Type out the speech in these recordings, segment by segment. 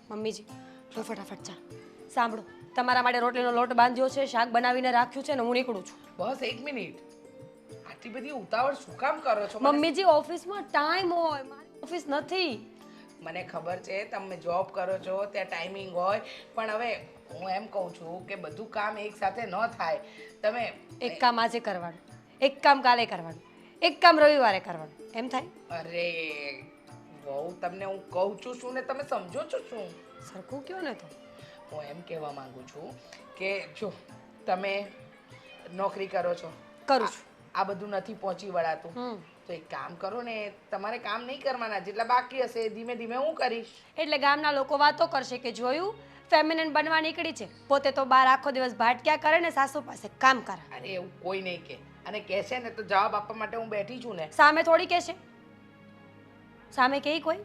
મમ્મીજી જો ફટાફટ ચા સાંભળો તમારા માટે રોટલીનો લોટ બાંધ્યો છે શાક બનાવીને રાખ્યું છે ને હું નીકળું છું બસ 1 મિનિટ. આટલી બધી ઉતાવળ શું કામ કરો છો? મમ્મીજી ઓફિસમાં ટાઈમ હોય મારી ઓફિસ નથી મને ખબર છે તમે જોબ કરો છો ત્યાં ટાઈમિંગ હોય, પણ હવે હું એમ કહું છું કે બધું કામ એક સાથે ન થાય. તમે એક કામ આજે કરવાનું એક કામ કાલે કરવાનું એક કામ રવિવારે કરવાનું એમ થાય અરે બહુ તમને હું કહું છું શું ને તમે સમજો છો શું? સરખું કયો ને તો હું એમ કહેવા માંગુ છું કે જો તમે નોકરી કરો છો, કરું છું આ બધું નથી પહોંચી વળાતું, તો એક કામ કરો ને, તમારે કામ નહીં કરવાના, જેટલા બાકી હશે ધીમે ધીમે હું કરીશ. એટલે ગામના લોકો વાતો કરશે કે જોયું ફેમિનિન બનવા નીકળી છે, પોતે તો બહાર આખો દિવસ ભાટક્યા કરે ને સાસુ પાસે કામ કરે. અરે એવું કોઈ નહીં કે, અને કહેશે ને તો જવાબ આપવા માટે હું બેઠી છું ને. સામે થોડી કહેશે, સામે કહે કોઈ?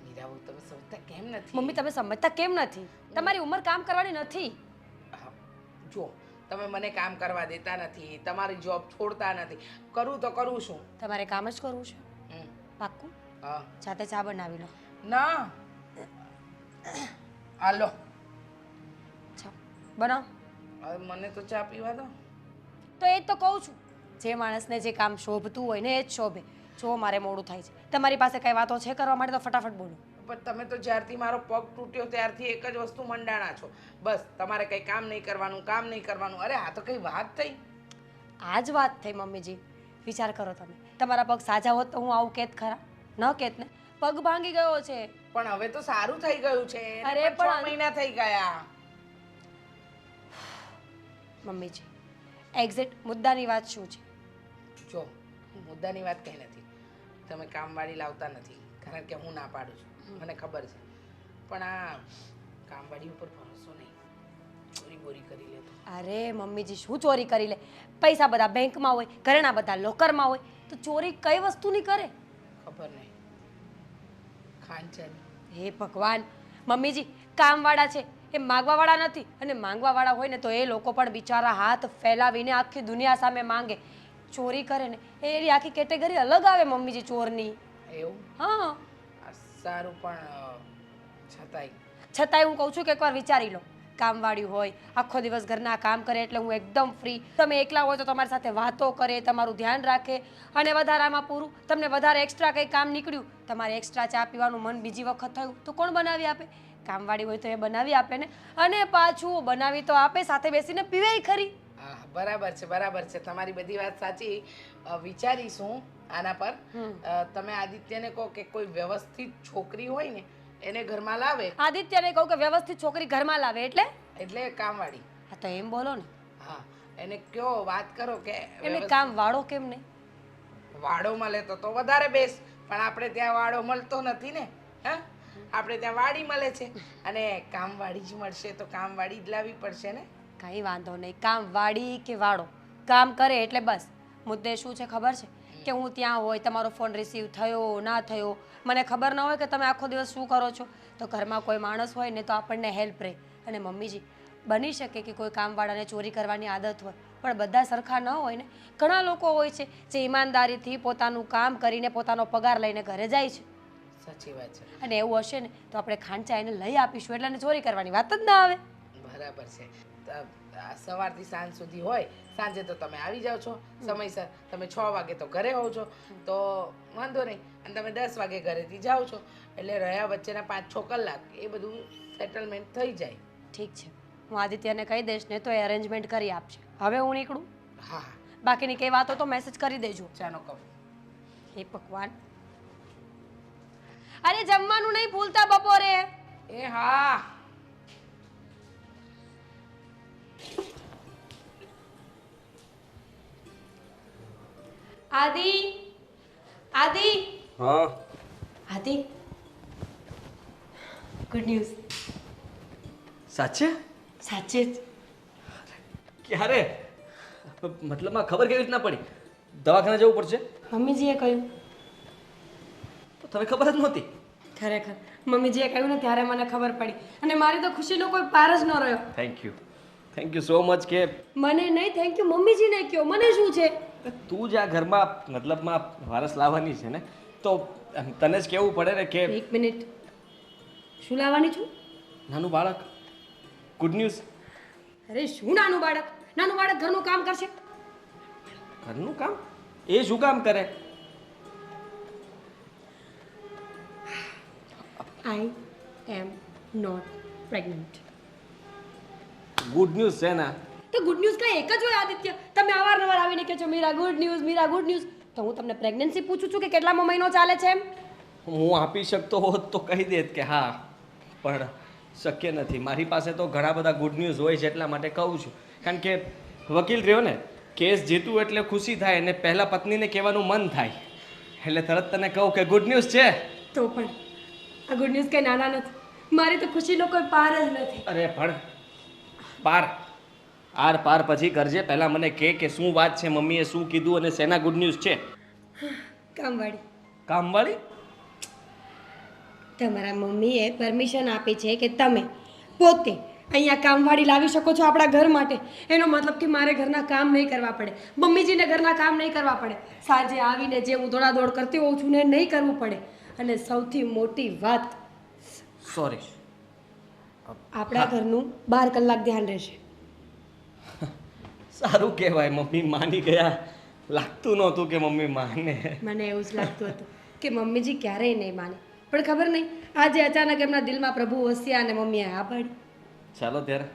મીરાબુ તમે સમજતા કેમ નથી? મમ્મી તમે સમજતા કેમ નથી? તમારી ઉંમર કામ કરવાની નથી. જો તમે મને કામ કરવા દેતા નથી, તમારી જોબ છોડતા નથી, કરું તો કરું શું? તમારે કામ જ કરવું છે પાક્કું? હા. જાતે ચા બનાવી લો. ના હાલો ચા બનાવ. હવે મને તો ચા પીવા દો. તો એ જ તો કહું છું, જે માણસને જે કામ શોભતું હોય ને એ જ શોભે. જો મારે મોડું થાય છે, તમારી પાસે કઈ વાતો છે કરવા માટે તો ફટાફટ બોલો. પણ તમે તો જ્યારથી મારો પગ તૂટ્યો ત્યારથી એક જ વસ્તુ મંડાણા છો, બસ તમારે કંઈ કામ નહીં કરવાનું, કામ નહીં કરવાનું. અરે આ તો કઈ વાત થઈ? આ જ વાત થઈ મમ્મીજી. વિચાર કરો તમે, તમારા પગ સાજા હોત તો હું આવું કેત ખરા? ન કેત ને. પગ ભાંગી ગયો છે. પણ હવે તો સારું થઈ ગયું છે. અરે અરે પણ 6 મહિના થઈ ગયા. મમ્મીજી એક્ઝેક્ટ મુદ્દાની વાત શું છે? જો મુદ્દાની વાત કઈ નથી, તમે કામવાળી લાવતા નથી કારણ કે હું ના પાડું છું, મને ખબર છે. પણ આ કામવાળી ઉપર ભરોસો નહીં, ચોરી બોરી કરી લે તો. અરે મમ્મીજી શું ચોરી કરી લે? પૈસા બધા બેંકમાં હોય, ઘરેણા બધા લોકરમાં હોય, તો ચોરી કઈ વસ્તુની કરે? ખબર નહીં. ખાનચાની. હે ભગવાન, મમ્મીજી કામવાળા છે એ માંગવાવાળા નથી, અને માંગવાવાળા હોય ને તો એ લોકો પણ બિચારા હાથ ફેલાવીને આખી દુનિયા સામે માંગે. ચોરી કરે ને એની આખી કેટેગરી અલગ આવે મમ્મીજી ચોરની. એવું? હા. સારું, પણ છતાંય હું કહું છું કે એકવાર વિચારી લો. કામવાળી હોય આખો દિવસ ઘરના કામ કરે એટલે હું એકદમ ફ્રી, તમે એકલા હોય તો તમારી સાથે વાતો કરે, તમારું ધ્યાન રાખે, અને વધારામાં પૂરું તમને વધારે એક્સ્ટ્રા કંઈ કામ નીકળ્યું, તમારે એક્સ્ટ્રા ચા પીવાનું મન બીજી વખત થયું તો કોણ બનાવી આપે? કામવાળી હોય તો એ બનાવી આપે ને, અને પાછું બનાવી તો આપે, સાથે બેસીને પીવેય ખરી. બરાબર છે, બરાબર છે, તમારી બધી વાત સાચી. વિચારીશું આના પર. તમે આદિત્યને કહો કે કોઈ વ્યવસ્થિત છોકરી હોય ને એને ઘરમાં લાવે. આદિત્યને કહું કે વ્યવસ્થિત છોકરી ઘરમાં લાવે એટલે કામવાળી. હા તો એમ બોલો ને. હા, એને કયો, વાત કરો કે એને કામ વાળો કેમ નહીં? વાળો મળે તો વધારે બેસ, પણ આપણે ત્યાં વાળો મળતો નથી ને. હા, આપણે ત્યાં વાડી મળે છે, અને કામવાળી જ મળશે તો કામવાળી જ લાવવી પડશે ને. કંઈ વાંધો નહીં, કામ વાળી કે વાળો કામ કરે એટલે બસ. મુદ્દે શું છે ખબર છે કે હું ત્યાં હોય, તમારો ફોન રિસીવ થયો ના થયો, મને ખબર ન હોય કે તમે આખો દિવસ શું કરો છો, તો ઘરમાં કોઈ માણસ હોય ને તો આપણને હેલ્પ રહે. અને મમ્મીજી બની શકે કે કોઈ કામવાળાને ચોરી કરવાની આદત હોય, પણ બધા સરખા ન હોય ને. ઘણા લોકો હોય છે જે ઈમાનદારીથી પોતાનું કામ કરીને પોતાનો પગાર લઈને ઘરે જાય છે. સાચી વાત છે. અને એવું હશે ને તો આપણે ખાંચા એને લઈ આપીશું એટલે એને ચોરી કરવાની વાત જ ના આવે. બરાબર છે. સવારથી સાંજ સુધી હોય, સાંજે તો તમે આવી જાઓ છો સમયસર, તમે 6 વાગે તો ઘરે હોવ છો તો વાંધો નહીં, અને તમે 10 વાગે ઘરેથી જાઓ છો એટલે રહ્યા વચ્ચેના 5-6 કલાક એ બધું સેટલમેન્ટ થઈ જાય. ઠીક છે, હું આદિત્યને કહી દઈશ ને તો એ અરેન્જમેન્ટ કરી આપશે. હવે હું નીકળું. હા, બાકીની કઈ વાતો તો મેસેજ કરી દેજો. ચાનો કપ. હે ભગવાન, અરે જમવાનું નહીં ભૂલતા બપોરે. એ હા. આદિ, આદિ. હા. આદિ, ગુડ ન્યૂઝ. સાચે? સાચે જ. ક્યારે? મતલબમાં ખબર કેવી રીતના પડી? દવાખાને જવું પડશે? મમ્મીજીએ કહ્યું. તો તને ખબર જ નહોતી? ખરેખર મમ્મીજીએ કહ્યું ને ત્યારે મને ખબર પડી, અને મારી તો ખુશીનો કોઈ પાર જ ન રહ્યો. Thank you so much. કે મને નહીં થેન્ક યુ, મમ્મીજીને કહો. મને શું છે? તું જ આ ઘરમાં મતલબમાં વારસ લાવવાની છે ને, તો તને જ કહેવું પડે ને કે. એક મિનિટ, શું લાવવાની છું? નાનું બાળક. Good news. અરે શું નાનું બાળક? નાનું બાળક ઘરનું કામ કરશે? ઘરનું કામ એ શું કામ કરે? I am not pregnant. Good news છે ને? તો ગુડ ન્યૂઝ કઈ એક જ હોય આદિત્ય? તમે અવારનવાર આવીને કહો છો Meera good news, Meera good news. તો હું તમને પ્રેગ્નન્સી પૂછું છું કે કેટલામો મહિનો ચાલે છે એમ? હું આપી શકતો હોત તો કહી દેત કે હા, પણ શક્ય નથી. મારી પાસે તો ઘણા બધા ગુડ ન્યૂઝ હોય છે, એટલા માટે કહું છું. કારણ કે વકીલ રહ્યો ને, કેસ જીતું એટલે ખુશી થાય અને પહેલા પત્નીને કહેવાનું મન થાય, એટલે તરત તને કહું કે ગુડ ન્યૂઝ છે. તો પણ આ ગુડ ન્યૂઝ કઈ નાના નથી. મારી તો ખુશીનો કોઈ પાર જ નથી. અરે પણ પાર આર પાર પછી કરજે. પહેલાં મને કહે કે શું વાત છે, મમ્મીએ શું કીધું અને શેના ગુડ ન્યૂઝ છે? કામવાળી. કામવાળી? તમારા મમ્મીએ પરમિશન આપી છે કે તમે પોતે અહીંયા કામવાળી લાવી શકો છો આપણા ઘર માટે. એનો મતલબ કે મારે ઘરના કામ નહીં કરવા પડે, મમ્મીજીને ઘરના કામ નહીં કરવા પડે, સાંજે આવીને જે હું દોડાદોડ કરતી હોઉં છું ને નહીં કરવું પડે. અને સૌથી મોટી વાત, સોરી, આપણા ઘરનું 12 કલાક ધ્યાન રહેશે. સારું કહેવાય, મમ્મી માની ગયા. લાગતું નહોતું કે મમ્મી માને. મને એવું જ લાગતું હતું કે મમ્મીજી ક્યારેય નહીં માને, પણ ખબર નહીં આજે અચાનક એમના દિલમાં પ્રભુ વસ્યા અને મમ્મીએ હા પાડી. ચાલો ત્યારે,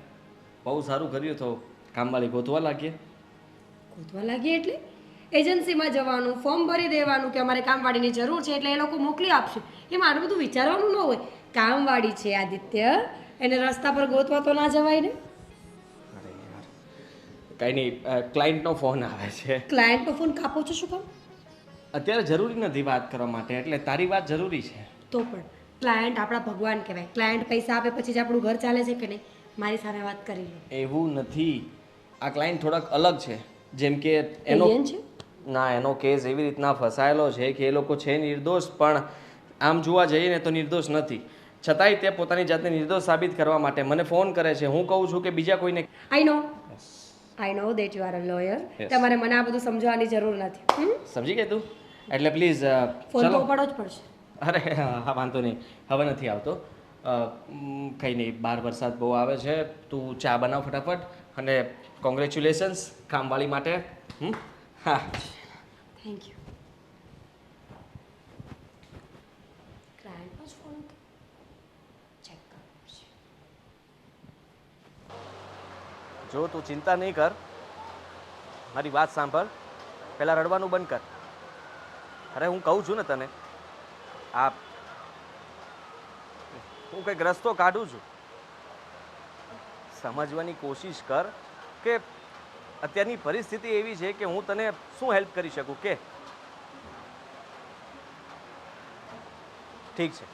બહુ સારું કર્યું. તો કામવાળી ગોતવા લાગીએ. ગોતવા લાગીએ એટલે એજન્સીમાં જવાનું, ફોર્મ ભરી દેવાનું કે અમારે કામવાળીની જરૂર છે એટલે એ લોકો મોકલી આપશે. એમાં આટલું બધું વિચારવાનું ન હોય. કામવાળી છે આદિત્ય, એને રસ્તા પર ગોતવા તો ના જવાય ને. અરે યાર, કાંઈ નહીં, ક્લાયન્ટનો ફોન આવે છે. ક્લાયન્ટનો ફોન કાપો છો શું કામ? અત્યારે જરૂરી નથી વાત કરવા માટે, એટલે તારી વાત જરૂરી છે. તો પણ ક્લાયન્ટ આપણા ભગવાન કહેવાય. ક્લાયન્ટ પૈસા આપે પછી જ આપણું ઘર ચાલે છે કે નહીં? મારી સામે વાત કરી લો. એવું નથી, આ ક્લાયન્ટ થોડાક અલગ છે. જેમ કે એનો એલિયન છે? ના, એનો કેસ એવી રીતના ફસાયેલો છે કે એ લોકો છે નિર્દોષ, પણ આમ જોવા જઈએ ને તો નિર્દોષ નથી. છતાંય તે પોતાની જાતને નિર્દોષ સાબિત કરવા માટે મને ફોન કરે છે. હું કહું છું કે બીજા કોઈને. I know that you are a lawyer. તમારે મને આ બધું સમજવાની જરૂર નથી. સમજી ગઈ તું? એટલે પ્લીઝ ફોન તો ઉપાડવો જ પડશે. અરે હા, વાંધો નહીં, હવે નથી આવતો. કંઈ નહીં, બહાર વરસાદ બહુ આવે છે. તું ચા બનાવ ફટાફટ. અને કોંગ્રેચ્યુલેશન્સ કામવાળી માટે. હા, થેન્ક યુ. ક્લાયન્ટનો જ ફોન ચેક કરવો છે. જો તું ચિંતા નહીં કર, મારી વાત સાંભળ. પહેલાં રડવાનું બંધ કર. અરે હું કહું છું ને તને, આ હું કંઈક રસ્તો કાઢું છું. સમજવાની કોશિશ કર કે અત્યારની પરિસ્થિતિ એવી છે કે હું તને શું હેલ્પ કરી શકું કે. ઠીક છે,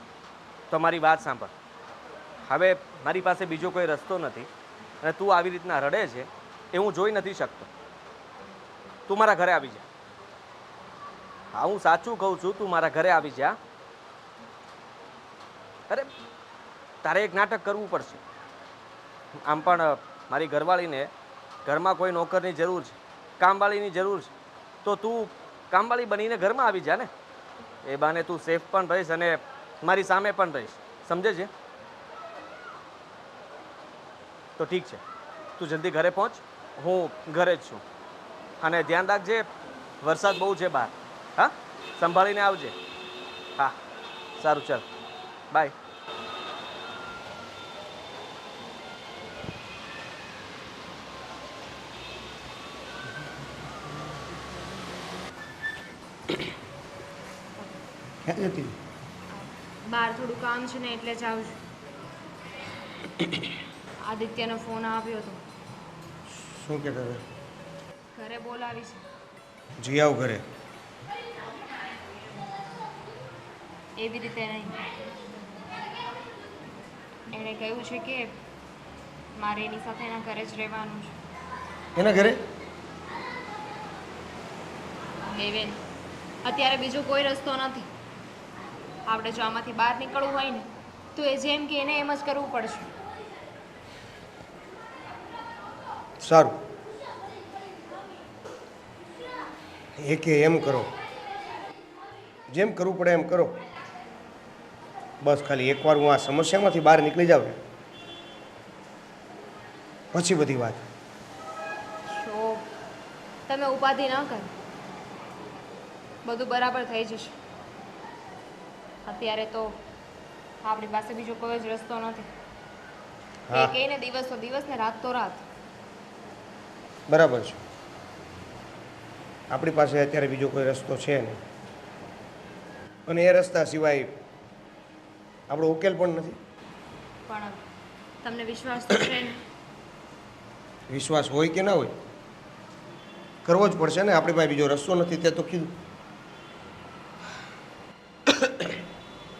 તો મારી વાત સાંભળ. હવે મારી પાસે બીજો કોઈ રસ્તો નથી અને તું આવી રીતના રડે છે એ હું જોઈ નથી શકતો. તું મારા ઘરે આવી જા. હા, હું સાચું કહું છું, તું મારા ઘરે આવી જા. અરે તારે એક નાટક કરવું પડશે. આમ પણ મારી ઘરવાળીને ઘરમાં કોઈ નોકરની જરૂર છે, કામવાળીની જરૂર છે. તો તું કામવાળી બનીને ઘરમાં આવી જા ને. એ બાને તું સેફ પણ રહીશ અને મારી સામે પણ રહીશ. સમજે છે? તો ઠીક છે, તું જલ્દી ઘરે પહોંચ. હું ઘરે જ છું. અને ધ્યાન રાખજે, વરસાદ બહુ છે બહાર. હા, સંભાળીને આવજે. હા, સારું, ચાલ, બાય. ક્યાં જતી? બહાર થોડું કામ છે ને એટલે જ આવું છું. આદિત્યનો ફોન આવ્યો હતો. શું કહેતા હતા? ઘરે બોલાવી છે. જી આવ ઘરે. એવી રીતે નહીં. એણે કહ્યું છે કે મારે એની સાથે એના ઘરે જ રહેવાનું છે. એના ઘરે? બેન, અત્યારે બીજો કોઈ રસ્તો નથી. આપણે જો આમાંથી બહાર નીકળવું હોય ને તો એ જેમ કે એને એમ જ કરવું પડશે. સારું, એ કે એમ કરો, જેમ કરવું પડે એમ કરો. બસ ખાલી એકવાર હું આ સમસ્યામાંથી બહાર નીકળી જાઉં ને પછી બધી વાત. શોભ, તમે ઉપાધિ ન કરો. બધું બરાબર થઈ જશે. અત્યારે તો આપણી પાસે બીજો કોઈ જ રસ્તો નથી. હા. એ કહીને દિવસ તો દિવસ ને રાત તો રાત. બરાબર છે. આપણી પાસે અત્યારે બીજો કોઈ રસ્તો છે નહીં અને એ રસ્તા સિવાય આપણો ઉકેલ પણ નથી. પણ તમને વિશ્વાસ તો છે ને? વિશ્વાસ હોય કે ના હોય કરવો જ પડશે ને. આપણી પાસે બીજો રસ્તો નથી તે તો કીધું.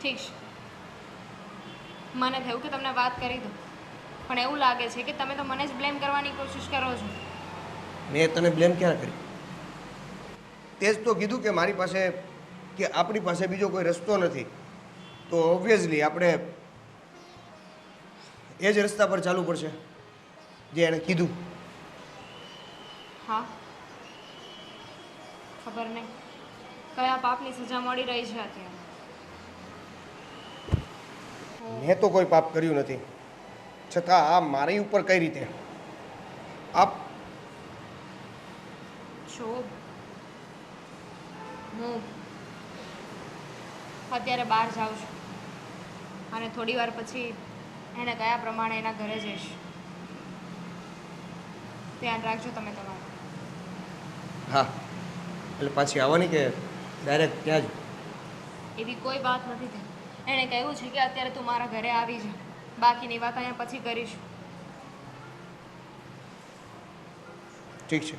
ઠીક છે. મને થયું કે તમને વાત કરી દઉં, પણ એવું લાગે છે કે તમે તો મને જ બ્લેમ કરવાની કોશિશ કરો છો. મેં તને બ્લેમ ક્યાં કરી? તે જ તો કીધું કે મારી પાસે કે આપણી પાસે બીજો કોઈ રસ્તો નથી, તો ઓબ્વિયસલી આપણે એ જ રસ્તા પર ચાલવું પડશે જે એણે કીધું. હા, ખબર નહીં કયા પાપની સજા મળી રહી છે અત્યારે. મેં તો કોઈ પાપ કર્યું નથી, છતાં આ મારી ઉપર કઈ રીતે આપ? શોભ, હું અત્યારે બહાર જાઉં છું અને થોડી વાર પછી એને કયા પ્રમાણે એના ઘરે જઈશ. ધ્યાન રાખજો તમે તમારું. હા, એટલે પાછી આવવાની કે ડાયરેક્ટ ત્યાં જ? એવી કોઈ વાત નથી થઈ. એણે કહ્યું છે કે અત્યારે તું મારા ઘરે આવી જા, બાકીની વાત અહીંયા પછી કરીશું. ઠીક છે,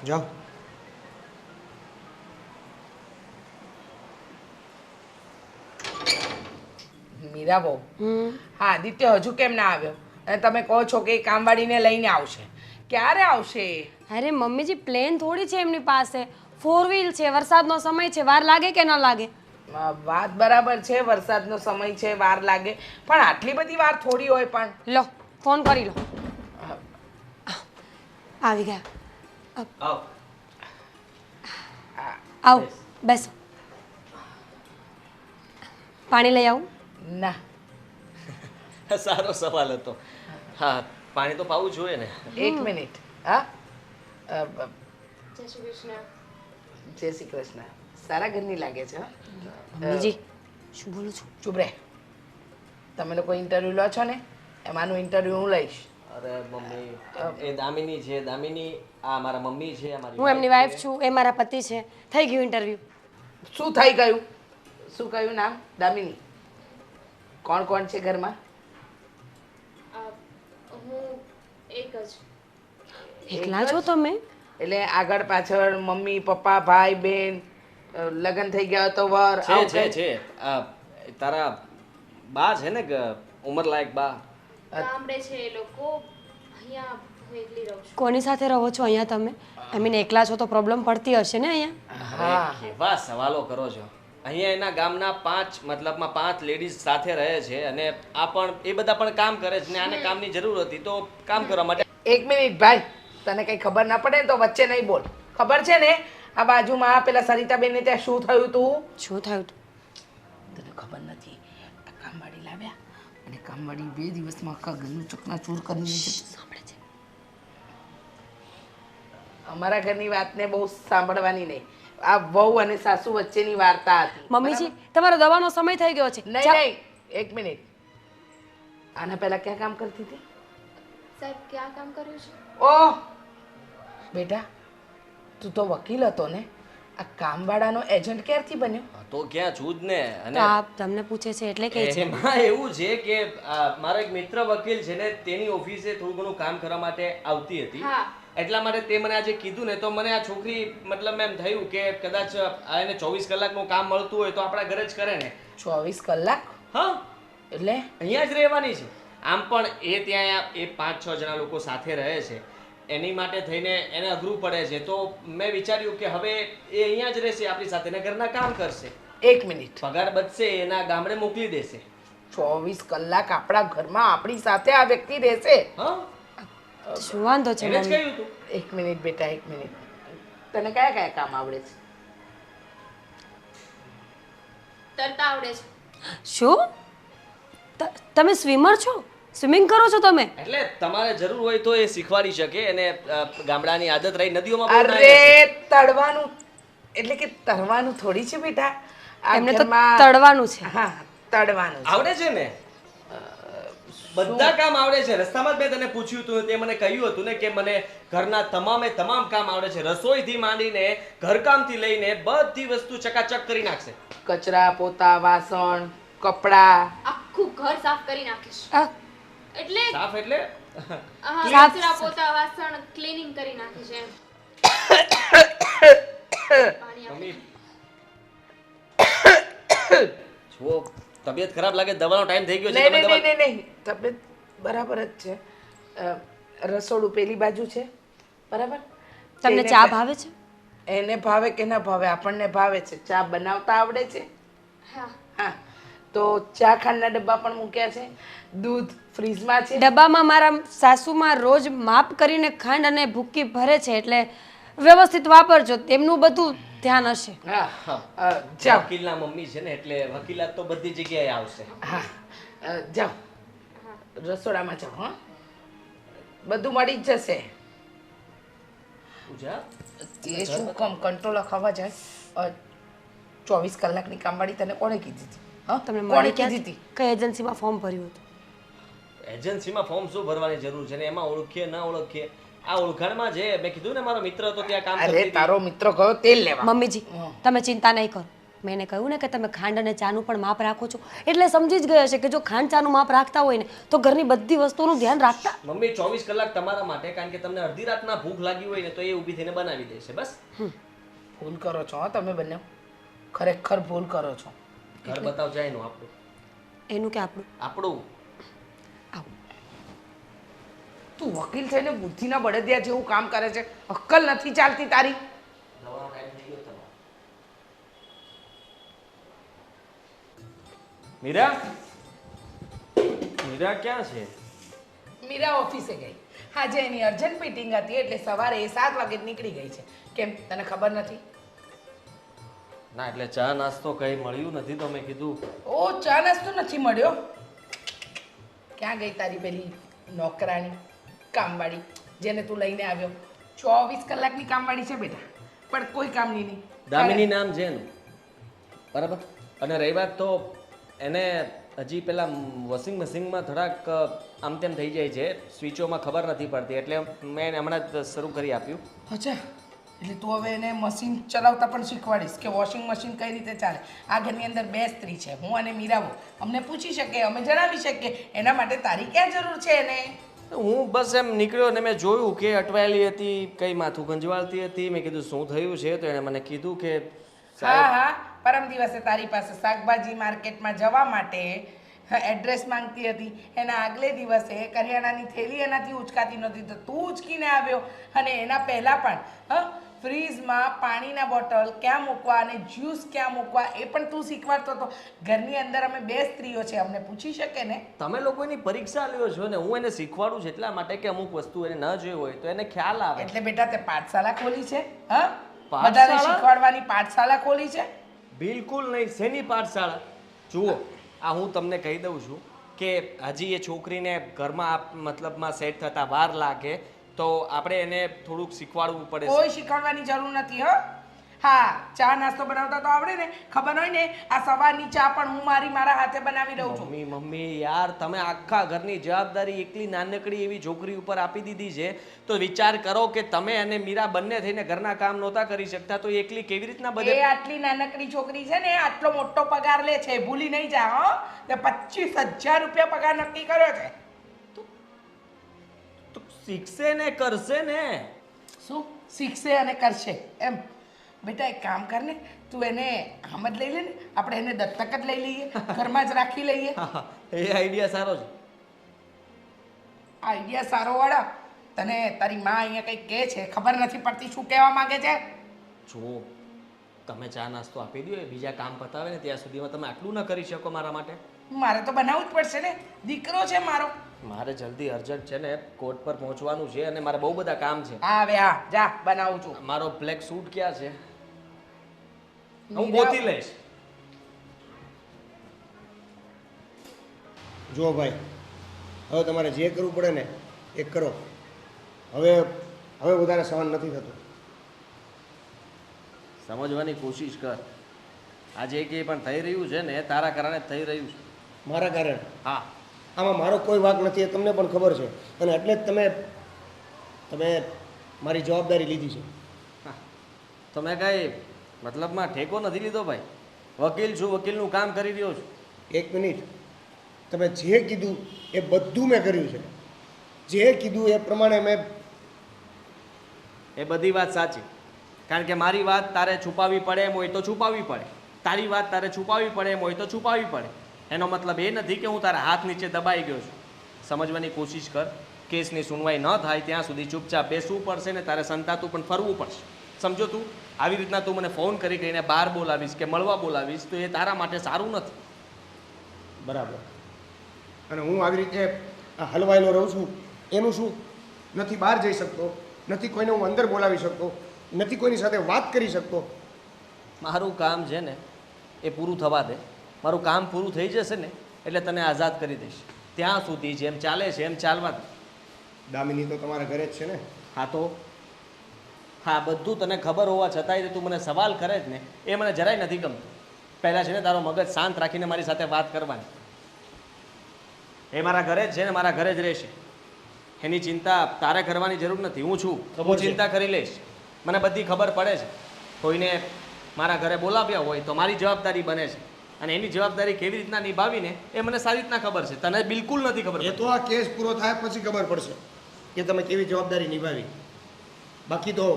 જાઓ. મીરા બહુ. હમ હા, આદિત્ય હજુ કેમ ના આવ્યો? અને તમે કહો છો કે એ કામવાળીને લઈને આવશે. ક્યારે આવશે? અરે મમ્મીજી, પ્લેન થોડી છે એમની પાસે, 4 વ્હીલ છે, વરસાદનો સમય છે, વાર લાગે કે ન લાગે? વાત બરાબર છે, વરસાદનો સમય છે, વાર લાગે, પણ આટલી બધી વાર થોડી હોય. પણ લો, ફોન કરી લો. આવી ગયા. આવ. આવો, બેસો. પાણી લઈ આવું? ના, સારો સવાલ હતો. હા, પાણી તો પાવું જોઈએ ને. એક મિનિટ. હા, જય શ્રી કૃષ્ણ. જય શ્રી કૃષ્ણ. સારા ઘરની લાગે છે. હં? મમ્મીજી, શું બોલું છું? ચૂપ રહે. તમે લોકો ઇન્ટરવ્યૂ લો છો ને, એમાંનું ઇન્ટરવ્યૂ હું લઈશ. અરે મમ્મી, એ દામિની છે. દામિની આ મારા મમ્મી છે. અમારી હું એમની વાઈફ છું, એ મારા પતિ છે. થઈ ગયું ઇન્ટરવ્યૂ. શું થઈ ગયું? શું કહ્યું નામ? દામિની. કોણ કોણ છે ઘરમાં? હું એક જ. એકલા છો તમે? એટલે આગળ પાછળ મમ્મી પપ્પા ભાઈ બહેન લગ્ન થઈ ગયા તો વર છે આવું છે કંઈ? છે તારા બા છે ને ઉંમરલાયક બા. ગામડે છે એ લોકો. અહીંયા હું એકલી રહું છું. કોની સાથે રહો છો અહીંયા તમે? આઈ મીન એકલા છો તો પ્રોબ્લેમ પડતી હશે ને અહીંયા? હા. કેવા સવાલો કરો છો? અહીંયા એના ગામના 5 લેડીઝ સાથે રહે છે અને આ પણ એ બધા પણ કામ કરે છે ને આને કામની જરૂર હતી તો કામ કરવા માટે. એક મિનિટ ભાઈ, તને કઈ ખબર ના પડે ને તો વચ્ચે નહીં બોલ. ખબર છે ને આ બાજુમાં પેલા સરિતાબેનને ત્યાં શું થયું તું? શું થયું તું? તને ખબર નથી. આ કામવાળી લાવ્યા અને કામવાળી 2 દિવસમાં આખા ઘરનું ચકનાચૂર કરી દીધું. સાંભળે છે. અમારા ઘરની વાતને બહુ સાંભળવાની નહીં. આ વહુ અને સાસુ વચ્ચેની વાર્તા હતી. મમ્મીજી, તમારો દવાનો સમય થઈ ગયો છે. નહીં નહીં, એક મિનિટ. આના પહેલા ક્યાં કામ કરતી હતી? સાહેબ, ક્યાં કામ કર્યું છે? ઓહ બેટા, તું તો વકીલ હતો ને, આ કામવાળાનો એજન્ટ ક્યારથી બન્યો? તો ક્યાં છું જ ને. તો અને આપ તમને પૂછે છે એટલે કે છે. એમાં એવું છે કે મારો એક મિત્ર વકીલ છે ને તેની ઓફિસે થોડું ઘણું કામ કરવા માટે આવતી હતી. હા. એટલા માટે તે મને આજે કીધું ને તો મને આ છોકરી મતલબ એમ થયું કે કદાચ આ એને 24 કલાકનું કામ મળતું હોય તો આપણા ઘરે જ કરે ને. 24 કલાક? હા, એટલે અહીંયા જ રહેવાની છે. આમ પણ એ ત્યાં એ 5-6 જણા લોકો સાથે રહે છે એની માટે થઈને એને અઘરું પડે છે તો મેં વિચાર્યું કે હવે એ અહીંયા જ રહેશે આપણી સાથે ને ઘરના કામ કરશે. એક મિનિટ. પગાર બચશે એના ગામડે મોકલી દેશે. 24 કલાક આપણા ઘરમાં આપણી સાથે આ વ્યક્તિ રહેશે? હા, શું વાંધો છે એને જ મમ્મી? કહ્યું તું. એક મિનિટ બેટા, એક મિનિટ. તને કયા કયા કામ આવડે છે? તરતા આવડે છે. શું તમે સ્વિમર છો? સ્વિમિંગ કરો છો તમે? એટલે તમારે જરૂર હોય તો એ શીખવાડી શકે અને ગામડાની આદત રહી નદીઓમાં બહુ નાહે અરે છે. તળવાનું એટલે કે તરવાનું થોડી છે બેટા. આ એમને તો ઘરમાં- તળવાનું છે. હા, તળવાનું છે. આવડે છે ને બધા કામ આવડે છે. રસ્તામાં જ મેં તને પૂછ્યું હતું, તે મને કહ્યું હતું ને કે મને ઘરના તમામે તમામ કામ આવડે છે. રસોઈથી માંડીને ઘરકામથી લઈને બધી વસ્તુ ચકાચક કરી નાખશે. કચરા પોતા વાસણ કપડાં આખું ઘર સાફ કરી નાખીશ. આ, એટલે સાફ એટલે હા, કચરા પોતા વાસણ ક્લીનિંગ કરી નાખીશ એમ. પાણી આપો. મમ્મી જો તબિયત ખરાબ લાગે દવાનો ટાઈમ થઈ ગયો છે. નહીં તમે નહીં દવા નહીં નહીં તબિયત બરાબર જ છે. રસોડું પેલી બાજુ છે બરાબર. તમને એને ચા પ- ભાવે છે? એને ભાવે કે ના ભાવે આપણને ભાવે છે. ચા બનાવતા આવડે છે. હા. હા, તો ચા ખાંડના ડબ્બા પણ મૂક્યા છે. દૂધ ફ્રીજમાં છે. ડબ્બામાં મારા સાસુમાં રોજ માપ કરીને ખાંડ અને ભૂકી ભરે છે, એટલે વ્યવસ્થિત વાપરજો, તેમનું બધું ધ્યાન હશે. હા, જાઓ. વકીલના મમ્મી છે ને એટલે વકીલાત તો બધી જગ્યાએ આવશે. હા, જાઓ રસોડામાં જાઓ. હા, બધું મળી જ જશે. પૂજા તે શું કામ કંટ્રોલ ખાવા જાય? 24 કલાકની કામવાળી તને કોણે કીધી હતી? હા, તમને કોણે મળી કીધી ક્યાંથી? હતી? કઈ એજન્સીમાં ફોર્મ ભર્યું હતું? એજન્સીમાં ફોર્મ શું ભરવાની જરૂર છે ને એમાં ઓળખીએ ના ઓળખીએ આ ઓળખાણમાં છે. મેં કીધું ને મારો મિત્ર તો ત્યાં કામ અરે કરતી હતી. તારો મિત્ર ગયો તેલ લેવા. મમ્મીજી તમે ચિંતા નહીં કરો. મેં એને કહ્યું ને કે તમે ખાંડ અને ચાનું પણ માપ રાખો છો, એટલે સમજી જ ગયા છે કે જો ખાંડ ચાનું માપ રાખતા હોય ને તો ઘરની બધી વસ્તુઓનું ધ્યાન રાખતા. મમ્મી 24 કલાક તમારા માટે, કારણ કે તમને અડધી રાતના ભૂખ લાગી હોય ને તો એ ઊભી થઈને બનાવી દેશે. બસ ભૂલ કરો છો હો તમે બંને. ખરેખર ભૂલ કરો છો. ઘર બતાવ જાય નું આપણું એનું કે આપણું? આપણું આવું તું વકીલ થઈને બુદ્ધિના બળદિયા જેવું કામ કરે છે. અક્કલ નથી ચાલતી તારી. દવાનો ટાઈમ થઈ ગયો તમારો. મીરા મીરા ક્યાં છે? મીરા ઓફિસે ગઈ. આજે એની અર્જન્ટ મીટિંગ હતી એટલે સવારે 7 વાગે જ નીકળી ગઈ છે. કેમ તને ખબર નથી? ના એટલે ચા નાસ્તો કઈ મળ્યું નથી તો મેં કીધું ઓ ચા નાસ્તો નથી મળ્યો. ક્યાં ગઈ તારી પેલી નોકરાણી કામવાળી જેને તું લઈને આવ્યો? 24 કલાકની કામવાળી છે બેટા, પણ કોઈ કામની નહીં. દામિની નામ છે એનું, બરાબર. અને રહી વાત તો એને હજી પેલા વોશિંગ મશીનમાં થોડાક આમ તેમ થઈ જાય છે, સ્વિચોમાં ખબર નથી પડતી, એટલે મેં એને હમણાં જ શરૂ કરી આપ્યું. અચ્છા, એટલે તું હવે એને મશીન ચલાવતા પણ શીખવાડીશ કે વોશિંગ મશીન કઈ રીતે ચાલે. આ ઘરની અંદર 2 સ્ત્રી છે, હું અને મીરાવો. અમને પૂછી શકે, અમે જણાવી શકીએ. એના માટે તારી ક્યાં જરૂર છે એને? હું બસ એમ નીકળ્યો ને મેં જોયું કે અટવાયેલી હતી, કઈ માથું ગંજવાળતી હતી. મેં કીધું શું થયું છે, તો એણે મને કીધું કે હા હા, પરમ દિવસે તારી પાસે શાકભાજી માર્કેટમાં જવા માટે એડ્રેસ માંગતી હતી. એના આગલે દિવસે કરિયાણાની થેલી એનાથી ઉચકાતી નહોતી તો તું ઉચકીને આવ્યો. અને એના પહેલાં પણ ફ્રીજમાં પાણીના બોટલ ક્યાં મૂકવા અને જ્યુસ ક્યાં મૂકવા એ પણ તું શીખવાડતો હતો. ઘરની અંદર અમે 2 સ્ત્રીઓ છે, અમને પૂછી શકે ને? તમે લોકો એની પરીક્ષા લ્યો છો ને હું એને શીખવાડું છું એટલા માટે કે અમુક વસ્તુ એને ન જોઈ હોય તો એને ખ્યાલ આવે. એટલે બેટા તે પાઠશાળા ખોલી છે? હા, પાઠશાળા? બધાને શીખવાડવાની પાઠશાળા ખોલી છે? બિલકુલ નહીં. શેની પાઠશાળા? જુઓ, આ હું તમને કહી દઉં છું કે હજી એ છોકરીને ઘરમાં મતલબમાં સેટ થતા વાર લાગે તો આપણે એને થોડુંક શીખવાડવું પડે. કોઈ શીખવાડવાની જરૂર નથી. હા, ચા નાસ્તો બનાવતા તો આવડે ને? ખબર હોય ને આ સવારની ચા પણ હું મારા હાથે બનાવી દઉં છું. મમ્મી યાર, તમે આખા ઘરની જવાબદારી એકલી નાનકડી એવી છોકરી ઉપર આપી દીધી છે તો વિચાર કરો કે તમે અને મીરા બંને થઈને ઘરના કામ નહોતા કરી શકતા તો એકલી કેવી રીતના બધે. એ આટલી નાનકડી છોકરી છે ને આટલો મોટો પગાર લે છે, ભૂલી નહીં જા. હો, તે 25,000 રૂપિયા પગાર નક્કી કર્યો છે. તો શીખશે ને કરશે ને. શું શીખશે અને કરશે એમ? બેટા એક કામ કર ને, તું એને આમ જ લઈ લે ને, આપણે એને દત્તક જ લઈ લઈએ, ઘરમાં જ રાખી લઈએ. એ આઈડિયા સારો છે. આઈડિયા સારો વાળા. તને તારી માં અહીંયા કંઈક કહે છે, ખબર નથી પડતી શું કહેવા માંગે છે? જો તમે ચા નાસ્તો આપી દો, એ બીજા કામ પતાવે ને ત્યાં સુધીમાં તમે આટલું ન કરી શકો મારા માટે? મારે તો બનાવવું જ પડશે ને, દીકરો છે મારો. મારે જલ્દી અર્જન્ટ છે ને કોર્ટ પર પહોંચવાનું છે અને મારે બહુ બધા કામ છે. હા હવે હા, જા બનાવું છું. મારો બ્લેક સૂટ ક્યાં છે? હું ગોતી લઈશ. જો ભાઈ, હવે તમારે જે કરવું પડે ને એ કરો. હવે હવે વધારે સહન નથી થતું. સમજવાની કોશિશ કર. આજે જે પણ થઈ રહ્યું છે ને એ તારા કારણે જ થઈ રહ્યું છે. મારા કારણે હા, આમાં મારો કોઈ વાંક નથી, એ તમને પણ ખબર છે. અને એટલે જ તમે મારી જવાબદારી લીધી છે. તો મેં કાંઈ મતલબમાં ઠેકો નથી લીધો ભાઈ. વકીલ છું, વકીલનું કામ કરી રહ્યો છું. એક મિનિટ, તમે જે કીધું એ બધું મેં કર્યું છે. જે કીધું એ પ્રમાણે મેં. એ બધી વાત સાચી, કારણ કે મારી વાત તારે છુપાવવી પડે એમ હોય તો છુપાવવી પડે, તારી વાત તારે છુપાવવી પડે એમ હોય તો છુપાવવી પડે. એનો મતલબ એ નથી કે હું તારા હાથ નીચે દબાઈ ગયો છું. સમજવાની કોશિશ કર. કેસની સુનવાઈ ન થાય ત્યાં સુધી ચૂપચાપ બેસવું પડશે ને તારે સંતાતું પણ ફરવું પડશે. સમજો તું? આવી રીતના તું મને ફોન કરી કરીને બહાર બોલાવીશ કે મળવા બોલાવીશ તો એ તારા માટે સારું નથી. બરાબર. અને હું આવી રીતે આ હલવાયેલો રહું છું એનું શું? નથી બહાર જઈ શકતો, નથી કોઈને હું અંદર બોલાવી શકતો, નથી કોઈની સાથે વાત કરી શકતો. મારું કામ છે ને એ પૂરું થવા દે. મારું કામ પૂરું થઈ જશે ને એટલે તને આઝાદ કરી દઈશ. ત્યાં સુધી જેમ ચાલે છે એમ ચાલવા દે. દામિની તો તમારા ઘરે જ છે ને? હા તો હા, બધું તને ખબર હોવા છતાંય તું મને સવાલ કરે જ ને એ મને જરાય નથી ગમતું. પહેલાં છે ને તારો મગજ શાંત રાખીને મારી સાથે વાત કરવાની. એ મારા ઘરે જ છે ને મારા ઘરે જ રહેશે. એની ચિંતા તારે કરવાની જરૂર નથી. હું છું, હું ચિંતા કરી લઈશ. મને બધી ખબર પડે છે. કોઈને મારા ઘરે બોલાવ્યા હોય તો મારી જવાબદારી બને છે અને એની જવાબદારી કેવી રીતના નિભાવીને એ મને સારી રીતના ખબર છે. તને બિલકુલ નથી ખબર. એ તો આ કેસ પૂરો થાય પછી ખબર પડશે કે તમે કેવી જવાબદારી નિભાવી. બાકી તો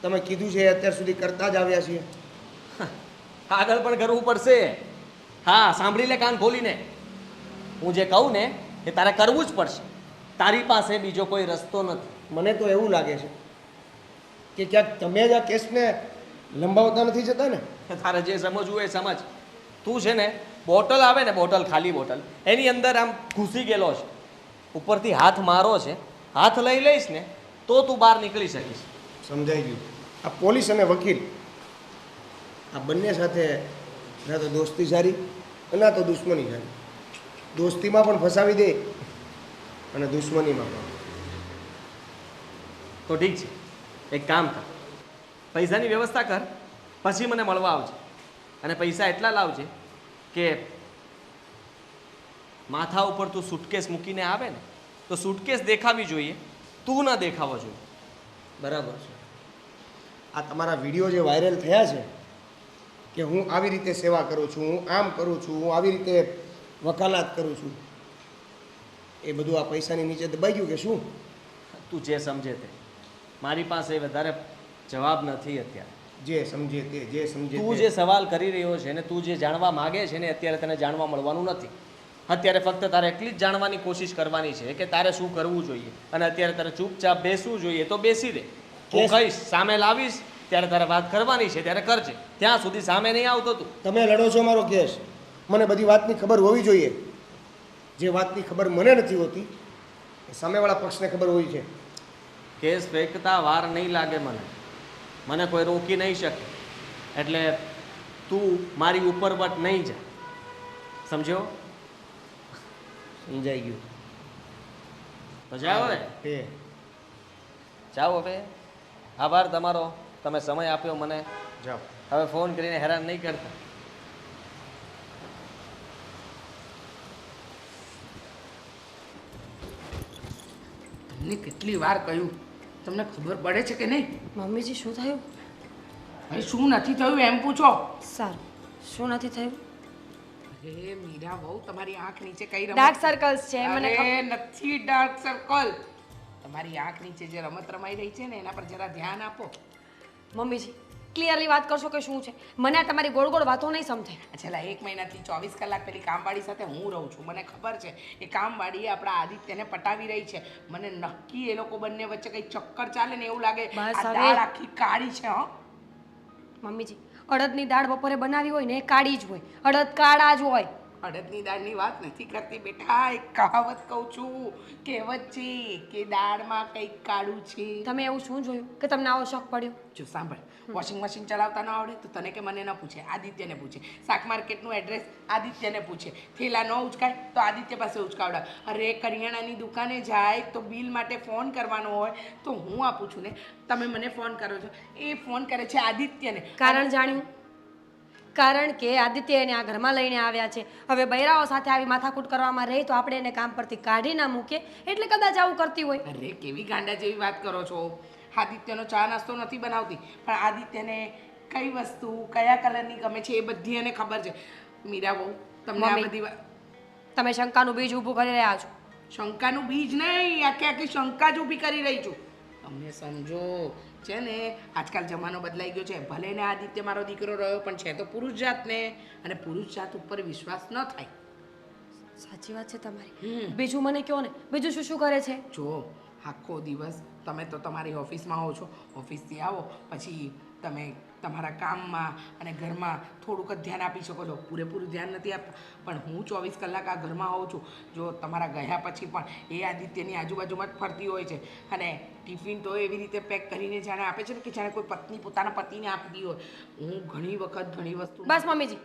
તમે કીધું છે અત્યાર સુધી કરતા જ આવ્યા છીએ. આગળ પણ કરવું પડશે. હા, સાંભળી લે કાન ખોલીને. હું જે કહું ને એ તારે કરવું જ પડશે. તારી પાસે બીજો કોઈ રસ્તો નથી. મને તો એવું લાગે છે કે ક્યાંક તમે જ આ કેસને લંબાવતા નથી જતા ને? તારે જે સમજવું એ સમજ. તું છે ને બોટલ આવે ને, બોટલ, ખાલી બોટલ, એની અંદર આમ ઘૂસી ગયેલો છે. ઉપરથી હાથ મારો છે, હાથ લઈ લઈશ ને તો તું બહાર નીકળી શકીશ. સમજાઈ ગયું. આ પોલીસ અને વકીલ આ બંને સાથે ના તો દોસ્તી સારી ના તો દુશ્મની સારી. દોસ્તીમાં પણ ફસાવી દે અને દુશ્મનીમાં પણ. તો ઠીક છે, એક કામ કર, પૈસાની વ્યવસ્થા કર, પછી મને મળવા આવજે. અને પૈસા એટલા લાવજે કે માથા ઉપર તું સુટકેસ મૂકીને આવે ને તો સુટકેસ દેખાવી જોઈએ, તું ન દેખાવો જોઈએ. બરાબર છે. આ તમારા વિડીયો જે વાયરલ થયા છે કે હું આવી રીતે સેવા કરું છું, હું આમ કરું છું, હું આવી રીતે વકાલાત કરું છું, એ બધું આ પૈસાની નીચે દબાઈ ગયું કે શું? તું જે સમજે તે. મારી પાસે વધારે જવાબ નથી અત્યારે. જે સમજે તે, જે સમજે તું તે. જે સવાલ કરી રહ્યો છે ને તું જે જાણવા માગે છે ને અત્યારે તને જાણવા મળવાનું નથી. અત્યારે ફક્ત તારે એટલી જ જાણવાની કોશિશ કરવાની છે કે તારે શું કરવું જોઈએ. અને અત્યારે તારે ચૂપચાપ બેસવું જોઈએ તો બેસી દે. હું કહીશ, સામે લાવીશ ત્યારે તારે વાત કરવાની છે ત્યારે કરજે. ત્યાં સુધી સામે નહીં આવતો તું. તમે લડો છો મારો કેસ, મને બધી વાતની ખબર હોવી જોઈએ. જે વાતની ખબર મને નથી હોતી એ સામેવાળા પક્ષને ખબર હોય છે. કેસ ફેંકતા વાર નહીં લાગે મને કોઈ રોકી નહીં શકે. એટલે તું મારી ઉપર વટ નહીં જા. સમજ્યો? સમજાઈ ગયું. તો જાઓ હવે. એ જાઓ હવે. આભાર તમારો, તમે સમય આપ્યો મને. જાઓ. હવે ફોન કરીને હેરાન નહીં કરતા. તમને કેટલી વાર કહ્યું, તમને ખબર પડે છે કે નહીં? મમ્મીજી શું થયું? ભાઈ શું નથી થયું એમ પૂછો. સારું, શું નથી થયું? અરે મીરા બહુ તમારી આંખ નીચે કઈ રમત? ડાર્ક સર્કલ્સ છે મને અરે ખબર. નથી ડાર્ક સર્કલ. તમારી આંખ નીચે જે રમત રમાઈ રહી છે ને એના પર જરા ધ્યાન આપો. મમ્મીજી ક્લિયરલી વાત કરશો કે શું છે? મને આ તમારી ગોળ ગોળ વાતો નહીં સમજાય. છેલ્લા 1 મહિનાથી 24 કલાક પેલી કામવાળી સાથે હું રહું છું. મને ખબર છે એ કામવાળી આપણા આદિત્યને પટાવી રહી છે. મને નક્કી એ લોકો બંને વચ્ચે કંઈ ચક્કર ચાલે ને એવું લાગે. બસ આ હવે. દાળ આખી કાળી છે. હો મમ્મીજી અડદની દાળ બપોરે બનાવી હોય ને એ કાળી જ હોય, અડદ કાળા જ હોય. અડદની દાળની વાત નથી કરતી બેટા, એક કહાવત કહું છું, કહેવત છે કે દાળમાં કંઈક કાળું છે. તમે એવું શું જોયું કે તમને આવો શોખ પડ્યો? જો સાંભળ, વોશિંગ મશીન ચલાવતા ન આવડે તો તને કે મને ન પૂછે, આદિત્યને પૂછે. શાક માર્કેટનું એડ્રેસ આદિત્યને પૂછે. થેલા ન ઉચકાય તો આદિત્ય પાસે ઉચકાવડાવે. અરે કરિયાણાની દુકાને જાય તો બિલ માટે ફોન કરવાનો હોય તો હું આપું છું ને, તમે મને ફોન કરો છો, એ ફોન કરે છે આદિત્યને. કારણ જાણ્યું? કારણ કે આદિત્ય એને આ ઘરમાં લઈને આવ્યા છે. હવે બૈરાઓ સાથે આવી માથાકૂટ કરવામાં રહી તો આપણે એને કામ પરથી કાઢી ના મૂકીએ, એટલે કદાચ આવું કરતી હોય. અરે કેવી ગાંડા જેવી વાત કરો છો. આદિત્યનો ચા નાસ્તો નથી બનાવતી, પણ આદિત્યને કઈ વસ્તુ કયા કલરની ગમે છે એ બધી એને ખબર છે. મીરા બહુ તમને આ મમ્મી. બધી વાત, તમે શંકાનું બીજ ઊભું કરી રહ્યા છો. શંકાનું બીજ નહીં, આખી આખી શંકા જ ઊભી કરી રહી છું. અમને સમજો છે ને, આજકાલ જમાનો બદલાઈ ગયો છે. ભલે ને આદિત્ય મારો દીકરો રહ્યો પણ છે તો પુરુષ જાતને, અને પુરુષ જાત ઉપર વિશ્વાસ ન થાય. સાચી વાત છે તમારી. બીજું મને કહો ને, બીજું શું શું કરે છે? જો આખો દિવસ તમે તો તમારી ઓફિસમાં હો છો, ઓફિસથી આવો પછી તમે તમારા કામમાં અને ઘરમાં થોડુંક જ ધ્યાન આપી શકો છો, પૂરેપૂરું ધ્યાન નથી આપતા. પણ હું 24 કલાક આ ઘરમાં હોઉં છું. જો તમારા ગયા પછી પણ એ આદિત્યની આજુબાજુમાં જ ફરતી હોય છે, અને ટિફિન તો એવી રીતે પેક કરીને જાણે આપે છે ને કે જાણે કોઈ પત્ની પોતાના પતિને આપતી હોય. હું ઘણી વખત ઘણી વસ્તુ બસ મમ્મીજી,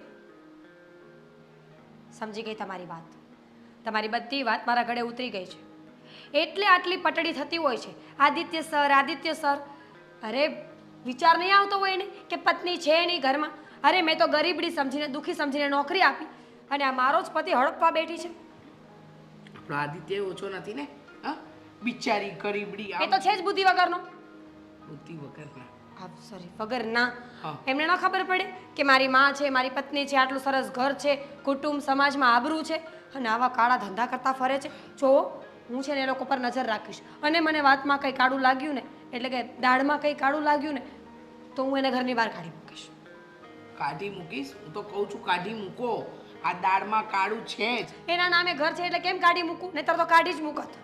સમજી ગઈ તમારી વાત. તમારી બધી વાત મારા ગળે ઉતરી ગઈ છે. એટલે આટલી પટડી થતી હોય છે, આદિત્ય સર, આદિત્ય સર. અરે વિચાર નહીં આવતો હોય એને કે પત્ની છે એની ઘરમાં? અરે મેં તો ગરીબડી સમજીને, દુઃખી સમજીને નોકરી આપી, અને આ મારો જ પતિ હડપવા બેઠી છે. આપણો આદિત્ય ઓછો નથી ને? હા, બિચારી ગરીબડી એ તો છે જ બુદ્ધિ વગરનો. બુદ્ધિ વગરના. સોરી, વગર ના. હા. એમને ન ખબર પડે કે મારી માં છે, મારી પત્ની છે, આટલું સરસ ઘર છે, કુટુંબ સમાજમાં આબરૂ છે, અને આવા કાળા ધંધા કરતા ફરે છે. જો હું છે ને એ લોકો પર નજર રાખીશ, અને મને વાતમાં કંઈ કાળું લાગ્યું ને, એટલે કે દાળમાં કંઈ કાળું લાગ્યું ને, તો હું એને ઘરની બહાર કાઢી મૂકીશ. કાઢી મૂકીશ? હું તો કહું છું કાઢી મૂકો. આ દાળમાં કાળું છે જ. એના નામે ઘર છે એટલે કેમ કાઢી મૂકું? નહીંતર તો કાઢી જ મૂકત.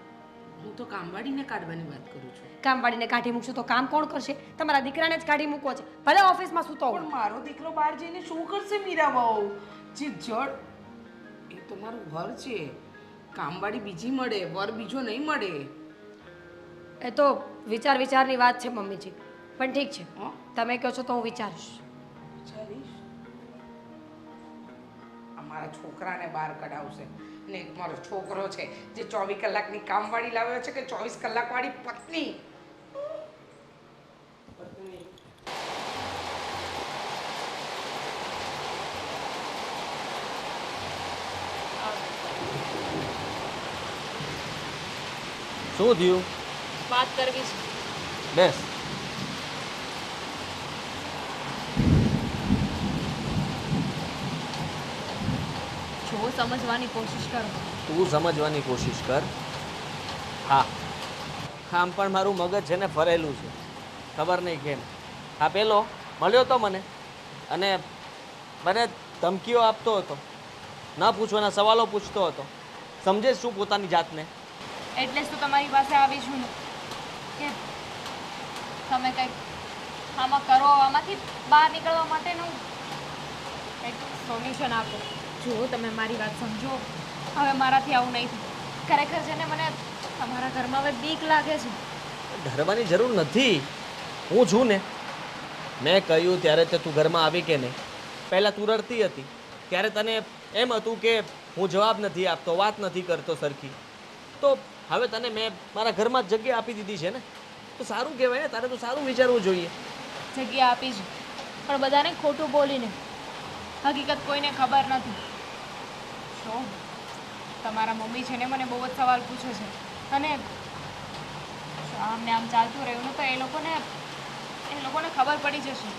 હું તો કામવાળીને કાઢવાની વાત કરું છું. કામવાળીને કાઢી મૂકશું તો કામ કોણ કરશે? તમારા દીકરાને જ કાઢી મૂકવો છે, ભલે ઓફિસમાં સૂતો હોય. પણ મારો દીકરો બહાર જઈને શું કરશે મીરા બહુ? જે જડ એ તો મારું ઘર છે. કામવાળી બીજી મળે, વર બીજો નહીં મળે. એ તો વિચારની વાત છે મમ્મીજી. પણ ઠીક છે, હા, તમે કહો છો તો હું વિચારીશ. વિચારીશ. અમારા છોકરાને બહાર કઢાવશે, ને એક મારો છોકરો છે જે 24 કલાકની કામવાળી લાવ્યો છે કે 24 કલાકવાળી પત્ની. શું થયું? વાત કરવી છે. બેસ. જો સમજવાની કોશિશ કરો. તું સમજવાની કોશિશ કર. હા, આમ પણ મારું મગજ છે ને ફરેલું છે, ખબર નહીં કેમ. આ પેલો મળ્યો તો મને, અને મને ધમકીઓ આપતો હતો, ન પૂછવાના સવાલો પૂછતો હતો. સમજે શું પોતાની જાતને? એટલે જ તો તમારી પાસે આવી છું ને, કે તમે કંઈક આમાં કરો, આમાંથી બહાર નીકળવા માટેનું કંઈક સોલ્યુશન આપો. જો તમે મારી વાત સમજો, હવે મારાથી આવું નહીં થાય. ખરેખર છે ને મને તમારા ઘરમાં હવે બીક લાગે છે. ડરવાની જરૂર નથી, હું છું ને. મેં કહ્યું ત્યારે તે તું ઘરમાં આવી કે નહીં? પહેલાં તું રડતી હતી ત્યારે તને એમ હતું કે હું જવાબ નથી આપતો, વાત નથી કરતો સરખી. તો હવે તને મેં મારા ઘરમાં જ જગ્યા આપી દીધી છે ને, તો સારું કહેવાય ને. તારે તો સારું વિચારવું જોઈએ. જગ્યા આપી છે, પણ બધાને ખોટું બોલીને. હકીકત કોઈને ખબર નથી. જો તમારા મમ્મી છે ને મને બહુ જ સવાલ પૂછે છે, અને જો આમને આમ ચાલતું રહ્યું ને તો એ લોકોને ખબર પડી જશે.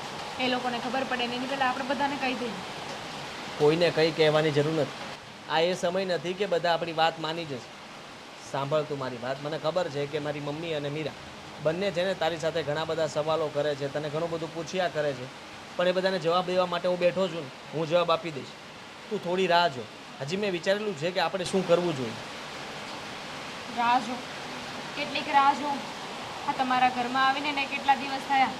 એ લોકોને ખબર પડે ને એની પહેલાં આપણે બધાને કહી દઈએ. કોઈને કંઈ કહેવાની જરૂર નથી. આ એ સમય નથી કે બધા આપણી વાત માની જશે. સાંભળ તું મારી વાત. મને ખબર છે કે મારી મમ્મી અને મીરા બંને છે ને તારી સાથે ઘણા બધા સવાલો કરે છે, તને ઘણું બધું પૂછ્યા કરે છે, પણ એ બધાને જવાબ દેવા માટે હું બેઠો છું ને, હું જવાબ આપી દઈશ. તું થોડી રાહ જો. હજી મેં વિચારેલું છે કે આપણે શું કરવું જોઈએ. રાહ જો? કેટલીક રાહ જો? આ તમારા ઘરમાં આવીને ને કેટલા દિવસ થયા?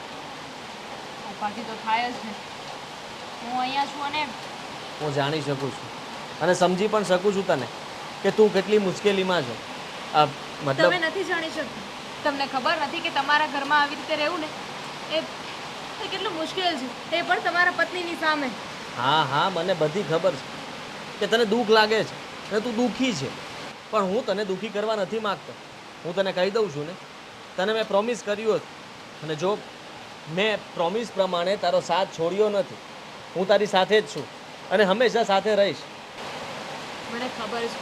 ઉપાધિ તો થાય જ ને. હું અહીંયા છું, અને હું જાણી શકું છું અને સમજી પણ શકું છું તને કે તું કેટલી મુશ્કેલીમાં છો. મતલબ તમે નથી જાણી શકતા. તમને ખબર નથી કે તમારા ઘરમાં આવી રીતે રહેવું ને એ એ કેટલું મુશ્કેલ છે, એ પણ તમારા પત્નીની સામે. હા હા મને બધી ખબર છે કે તને દુઃખ લાગે છે અને તું દુઃખી છે, પણ હું તને દુઃખી કરવા નથી માગતો. હું તને કહી દઉં છું ને, તને મેં પ્રોમિસ કર્યું હતું અને જો મેં પ્રોમિસ પ્રમાણે તારો સાથ છોડ્યો નથી. હું તારી સાથે જ છું અને હંમેશા સાથે રહીશ. મને ખબર છે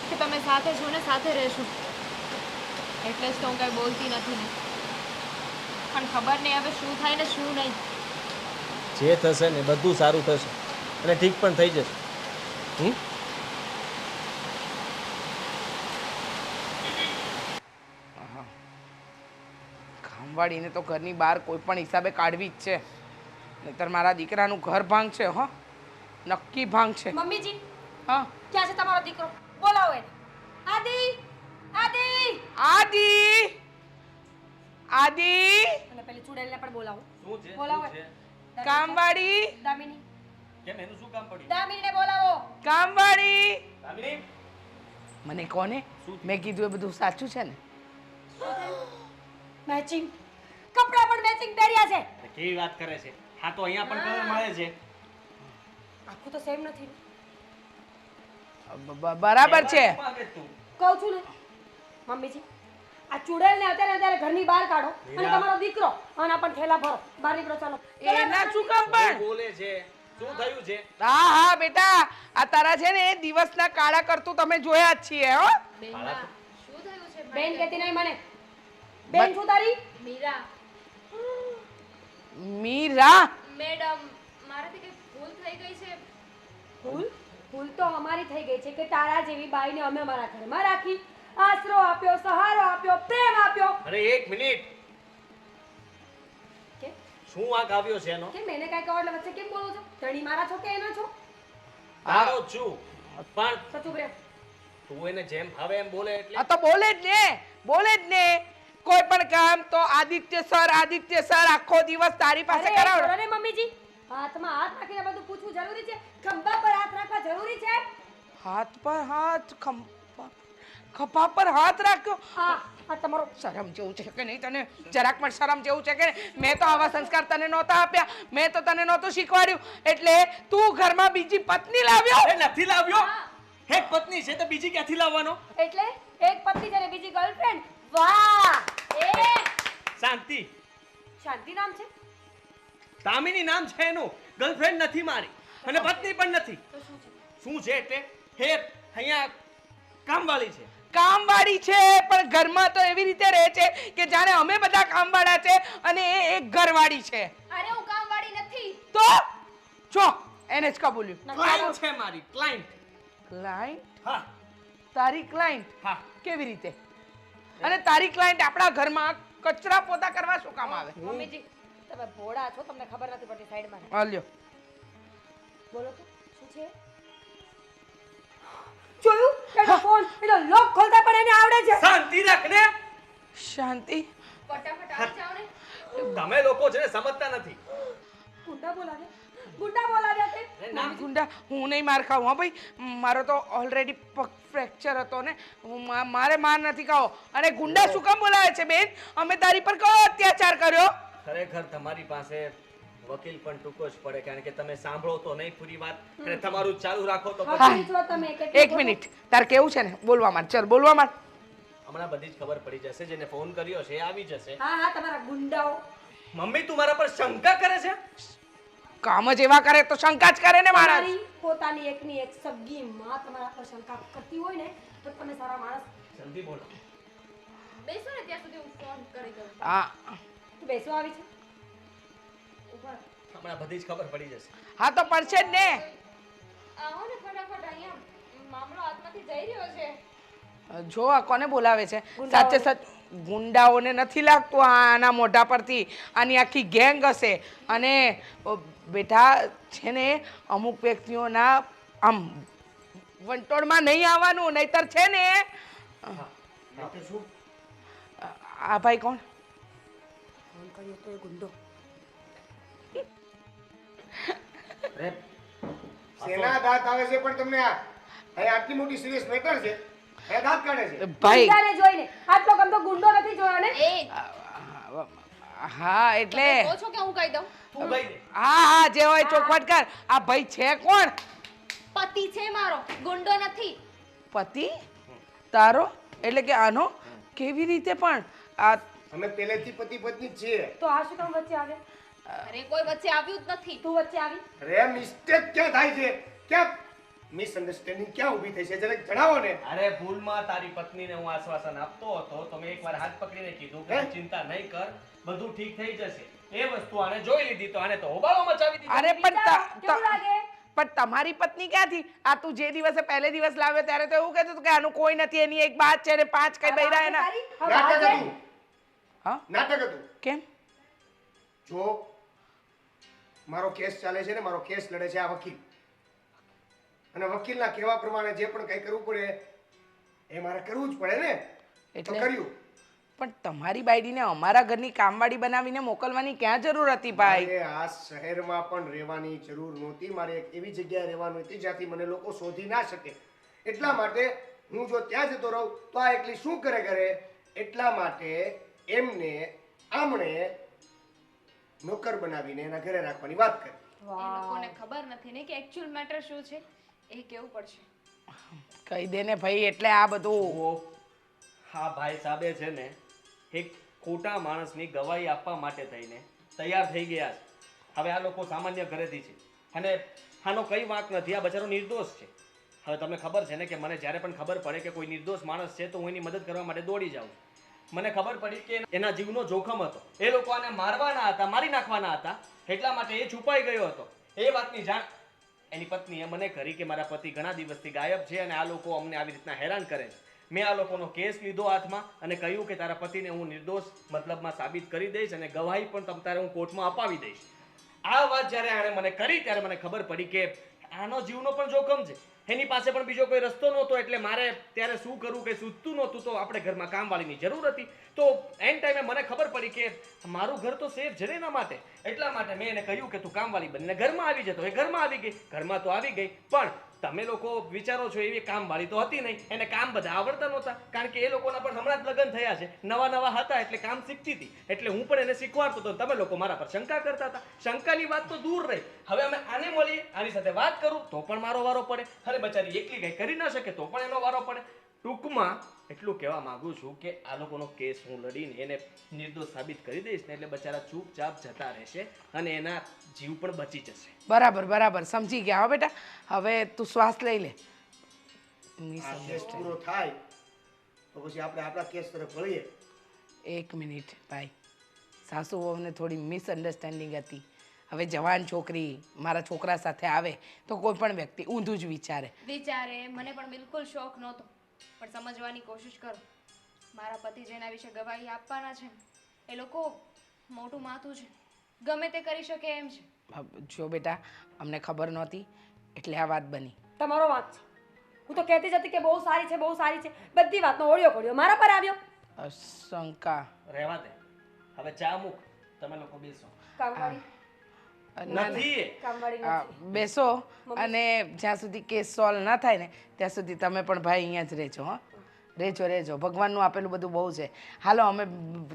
કે તમે સાથે છો ને સાથે રહેશો, એટલે જ તો હું કંઈ બોલતી નથી ને. પણ ખબર નહીં હવે શું થાય ને શું નહીં. જે થશે ને બધું સારું થશે અને ઠીક પણ થઈ જશે. કામવાળીને તો ઘરની બહાર કોઈ પણ હિસાબે કાઢવી જ છે, નહીતર મારા દીકરાનું ઘર ભાંગ છે. હો, નક્કી ભાંગ છે. મમ્મીજી હા, ક્યાં છે તમારો દીકરો? બોલાવો એને. આદિ આદિ આદિ આદિ અને પેલી ચુડેલને પણ બોલાવો. શું છે? બોલાવો. કામવાળી દામિની કેમ એનું શું કામ પડ્યું? દામિનીને બોલાવો. કામવાળી દામિની મને કોને મેં કીધું એ બધું સાચું છે ને? મેચિંગ કપડા પણ મેચિંગ પહેર્યા છે. કેવી વાત કરે છે? હા તો અહીંયા પણ કલર મળે છે. આખું તો સેમ નથી. બરાબર છે. કહું છું ને મમ્મીજી, આ ચુડેલને અત્યારે ઘરની બહાર કાઢો અને તમારો દીકરો આના પણ થેલા ભરો. બહાર નીકળો, ચાલો. એના શું કામ પણ? બોલે છે? શું થયું છે? હા હા બેટા, આ તારા છે ને દિવસના કાળા કરતું તમે જોયા જ છીએ. હો બેનબા, શું થયું છે? બેન કહેતી નહીં મને. બેન શું તારી? મીરા મીરા મેડમ, મારાથી કઈ ભૂલ થઈ ગઈ છે. ભૂલ તો અમારી થઈ ગઈ છે કે તારા જેવી બાઈને અમે અમારા ઘરમાં રાખી, આશરો આપ્યો, સહારો આપ્યો, પ્રેમ આપ્યો. અરે એક મિનિટ, કે શું વાંક આવ્યો છે એનો? કે મેને કાંઈ કહો એટલે વચ્ચે કેમ બોલો છો? ધણી મારા છો કે એના છો? તારો જ છું, પણ તો ચૂપ રહે. તું એને જેમ ફાવે એમ બોલે એટલે આ તો બોલે જ ને, બોલે જ ને. કોઈ પણ કામ તો આદિત્ય સર આખો દિવસ તારી પાસે અરે કરાવે. કરો ને મમ્મીજી, હાથમાં હાથ રાખીને બધું પૂછવું જરૂરી છે? ખંભા પર હાથ રાખવા જરૂરી છે? હાથ પર હાથ, ખભા પર હાથ રાખ્યો. આ તમારો શરમ જેવું છે કે નહીં તને? જરાક પણ શરમ જેવું છે કે નહીં? મેં તો આવા સંસ્કાર તને નહોતા આપ્યા, મેં તો તને નહોતું શીખવાડ્યું, એટલે તું ઘરમાં બીજી પત્ની લાવ્યો. એ નથી લાવ્યો. એક પત્ની છે તો બીજી ક્યાંથી લાવવાનો? એટલે એક પત્ની છે ને બીજી ગર્લફ્રેન્ડ. વાહ! એ શાંતિ. શાંતિ નામ છે? દામિની નામ છે એનું. ગર્લફ્રેન્ડ નથી મારી અને પત્ની પણ નથી. તો શું છે? શું છે એટલે હે અહીંયા કામવાળી છે. કામવાળી છે, પણ ઘરમાં તો એવી રીતે રહે છે કે જાણે અમે બધા કામવાળા છે અને એ એક ઘરવાળી છે. અરે હું કામવાળી નથી. તો જો એને જ કબૂલ્યું. ક્લાયન્ટ છે મારી, ક્લાયન્ટ. ક્લાયન્ટ? હા તારી ક્લાયન્ટ? હા. કેવી રીતે? અને તારી ક્લાયન્ટ આપણા ઘરમાં કચરા પોતા કરવા શું કામ આવે? મમ્મીજી, તમે ભોળા છો, તમને ખબર નથી પડતી. સાઈડમાં રહો. હાલ્યો. બોલો તો શું છે? જોયું? એનો ફોન, એનો લોક ખોલતા પણ એને આવડે છે. શાંતિ રાખને. શાંતિ. ફટાફટ આવી જાઓ ને. તમે લોકો છે ને સમજતા નથી. ગુંડા બોલાવ્યા, ગુંડા બોલાવ્યા તે. ના ગુંડા, હું નહીં માર ખાઉં. હા ભાઈ, મારો તો ઓલરેડી પગ ફ્રેક્ચર હતો ને, મારે માર નથી ખાવો. અને ગુંડા શું કામ બોલાવે છે બેન? અમે તારી પર કયો અત્યાચાર કર્યો? ખરેખર તમારી પાસે વકીલ પણ ટૂંકો જ પડે, કારણ કે તમે સાંભળો તો નહીં પૂરી વાત અને તમારું ચાલુ રાખો તો પછી હકીમ છો તમે. કેટલું એક મિનિટ, તાર કેવું છે ને? બોલવા માંડ, ચાલ બોલવા માંડ. હમણાં બધી જ ખબર પડી જશે. જેને ફોન કર્યો છે એ આવી જશે. હા હા, તમારા ગુંડાઓ. મમ્મી તું મારા પર શંકા કરે છે? કામ જ એવા કરે તો શંકા જ કરે ને મારા. તમારી પોતાની એકની એક સગી માં તમારા પર શંકા કરતી હોય ને તો તમે સારા માણસ. જલ્દી બોલો. બેસો ને ત્યાં સુધી હું ફોન કરી દઉં. હા તું બેસવા આવી છે? ઉભા. હમણાં બધી જ ખબર પડી જશે. હા તો પડશે જ ને. આવો ને ફટાફટ, અહીંયા મામલો હાથમાંથી જઈ રહ્યો છે. જો આ કોને બોલાવે છે? સાચે સચ ગુંડાઓને નથી લાગતું આના મોઢા પરથી આની આખી ગેંગ હશે. અને બેટા છે ને અમુક વ્યક્તિઓના આમ વંટોળમાં નહીં આવવાનું, નહીતર છે ને. આ ભાઈ કોણ? ફોન કર્યો તો એ ગુંડો. અરે શેના દાંત આવે છે પણ તમને અહીંયા આટલી મોટી સિરિયસ મેટર છે અહીંયા દાંત કાઢે છે ભાઈ ગુંડાને જોઈને આટલો ગમતો ગુંડો નથી જોયો ને એ હા એટલે કહો છો કે હું કહી દઉં હા હા જે હોય ચોખવટ કર આ ભાઈ છે કોણ પતિ છે મારો ગુંડો નથી. પતિ તારો એટલે કે આનો કેવી રીતે પણ આ અમે પહેલેથી પતિ પત્ની જ છીએ તો આ શું કામ વચ્ચે આવે અરે કોઈ વચ્ચે આવ્યું જ નથી. તું વચ્ચે આવી અરે મિસ્ટેક ક્યાં થાય છે ક્યાં મિસઅન્ડરસ્ટેન્ડિંગ ક્યાં ઊભી થઈ છે જરાક જણાવો ને અરે ભૂલમાં તારી પત્નીને હું આશ્વાસન આપતો હતો તો મેં એકવાર હાથ પકડીને કીધું કે ચિંતા નહીં કર બધું ઠીક થઈ જશે એ વસ્તુ આને જોઈ લીધી તો આને તો હોબાળો મચાવી દીધો અરે પણ કેવું લાગે પણ તમારી પત્ની ક્યાંથી આ તું જે દિવસે પહેલે દિવસ લાવ્યો ત્યારે તો એવું કહેતું હતું કે આનું કોઈ નથી એની એક બાત છે ને 5 કઈ બૈરા એના નાટક હતું હા નાટક હતું કેમ જો મારો કેસ ચાલે છે ને મારો કેસ લડે છે આ વકીલ અને વકીલના કહેવા પ્રમાણે જે પણ કંઈ કરવું પડે એ મારે કરવું જ પડે ને તો એટલે? કર્યું પણ તમારી બાયડીને અમારા ઘરની કામવાળી બનાવીને મોકલવાની ક્યાં જરૂર હતી ભાઈ મારે આ શહેરમાં પણ રહેવાની જરૂર નહોતી મારે એક એવી જગ્યાએ રહેવાનું હતી જ્યાંથી મને લોકો શોધી ના શકે એટલા માટે હું જો ત્યાં જતો રહું તો આ એકલી શું કરે એટલા માટે એમને આમણે નોકર બનાવીને એના ઘરે રાખવાની વાત કરી એ લોકોને ખબર નથી ને કે એકચ્યુઅલ મેટર શું છે એ કેવું પડશે. કહી દે ને ભાઈ એટલે આ બધું હા ભાઈ સાહેબે છે ને એક ખોટા માણસની ગવાહી આપવા માટે થઈને તૈયાર થઈ ગયા છે હવે આ લોકો સામાન્ય ઘરેથી છે અને આનો કઈ વાંક નથી આ બચારો નિર્દોષ છે હવે તમને ખબર છે ને કે મને જ્યારે પણ ખબર પડે કે કોઈ નિર્દોષ માણસ છે તો હું એની મદદ કરવા માટે દોડી જાઉં મને ખબર પડી કે એના જીવનો જોખમ હતો એ લોકો આને મારવાના હતા મારી નાખવાના હતા એટલા માટે એ છુપાઈ ગયો હતો એ વાતની જાણ એની પત્નીએ મને કરી કે મારા પતિ ઘણા દિવસથી ગાયબ છે અને આ લોકો અમને આવી રીતના હેરાન કરે છે મેં આ લોકોનો કેસ લીધો હાથમાં અને કહ્યું કે તારા પતિને હું નિર્દોષ મતલબમાં સાબિત કરી દઈશ અને ગવાહી પણ તમ તારે હું કોર્ટમાં અપાવી દઈશ આ વાત જ્યારે આણે મને કરી ત્યારે મને ખબર પડી કે આનો જીવનો પણ જોખમ છે એની પાસે પણ બીજો કોઈ રસ્તો નહોતો એટલે મારે ત્યારે શું કરવું કે સૂચતું નહોતું તો આપણે ઘરમાં કામવાળીની જરૂર હતી તો એન ટાઈમે મને ખબર પડી કે મારું ઘર તો સેફ છે ને એના માટે એટલા માટે મેં એને કહ્યું કે તું કામવાળી બનીને ઘરમાં આવી જતો એ ઘરમાં આવી ગઈ ઘરમાં તો આવી ગઈ પણ તમે લોકો વિચારો છો એવી કામવાળી તો હતી નહીં એને કામ બધા આવડતા નહોતા કારણ કે એ લોકોના પણ હમણાં જ લગ્ન થયા છે નવા નવા હતા એટલે કામ શીખતી હતી એટલે હું પણ એને શીખવાડતો હતો તમે લોકો મારા પર શંકા કરતા હતા શંકાની વાત તો દૂર રહી હવે અમે આને મળીએ આની સાથે વાત કરું તો પણ મારો વારો પડે અરે બચારી એકલી કંઈ કરી ના શકે તો પણ એનો વારો પડે ટૂંકમાં એટલું કહેવા માંગુ છું કે આ લોકોનો કેસ હું લડીને એને નિર્દોષ સાબિત કરી દઈશ ને એટલે બચારા ચૂપચાપ જતા રહેશે અને એના જીવ પણ બચી જશે બરાબર બરાબર સમજી ગયા હો બેટા હવે તું શ્વાસ લઈ લે આ કેસ પૂરો થાય તો પછી આપણે આપણા કેસ તરફ વળીએ 1 મિનિટ ભાઈ સાસુ વહુને થોડી મિસઅન્ડરસ્ટેન્ડિંગ હતી હવે જવાન છોકરી મારા છોકરા સાથે આવે તો કોઈ પણ વ્યક્તિ ઊંધું જ વિચારે મને પણ બિલકુલ શોખ નહોતો પણ સમજવાની કોશિશ કરો મારા પતિ જેના વિશે ગવાહી આપવાના છે એ લોકો મોટું માથું છે ગમે તે કરી શકે એમ છે જો બેટા અમને ખબર નહોતી એટલે આ વાત બની તમારો વાંક છે હું તો કહેતી જ હતી કે બહુ સારી છે બધી વાતનો ઓળિયો પડ્યો મારા પર આવ્યો શંકા રહેવા દે હવે ચા મૂક તમે લોકો બેસો કામવાળી નથી કામવાળી આ, નથી બેસો અને જ્યાં સુધી કેસ સોલ્વ ના થાય ને ત્યાં સુધી તમે પણ ભાઈ અહીંયા જ રહેજો હા રહેજો ભગવાનનું આપેલું બધું બહુ છે હાલો અમે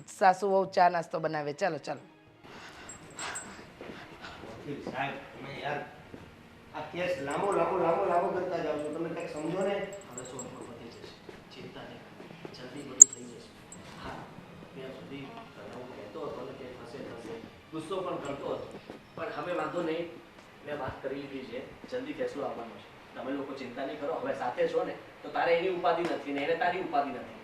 સાસુ વહુ ચા નાસ્તો બનાવે ચાલો ચાલો સાહેબ તમે યાર આ કેસ લાંબો કરતા જાવ છો તમે કંઈક સમજો ને હવે શું આપણું પતી જશે ચિંતા નહીં જલ્દી બધું થઈ જશે હા ત્યાં સુધી હું કહેતો હતો ને કે થશે ગુસ્સો પણ કરતો હતો પણ હવે વાંધો નહીં મેં વાત કરી લીધી છે જલ્દી ફેસલો આવવાનો છે તમે લોકો ચિંતા નહીં કરો હવે સાથે છો ને તો તારે એની ઉપાધિ નથી ને એને તારી ઉપાધિ નથી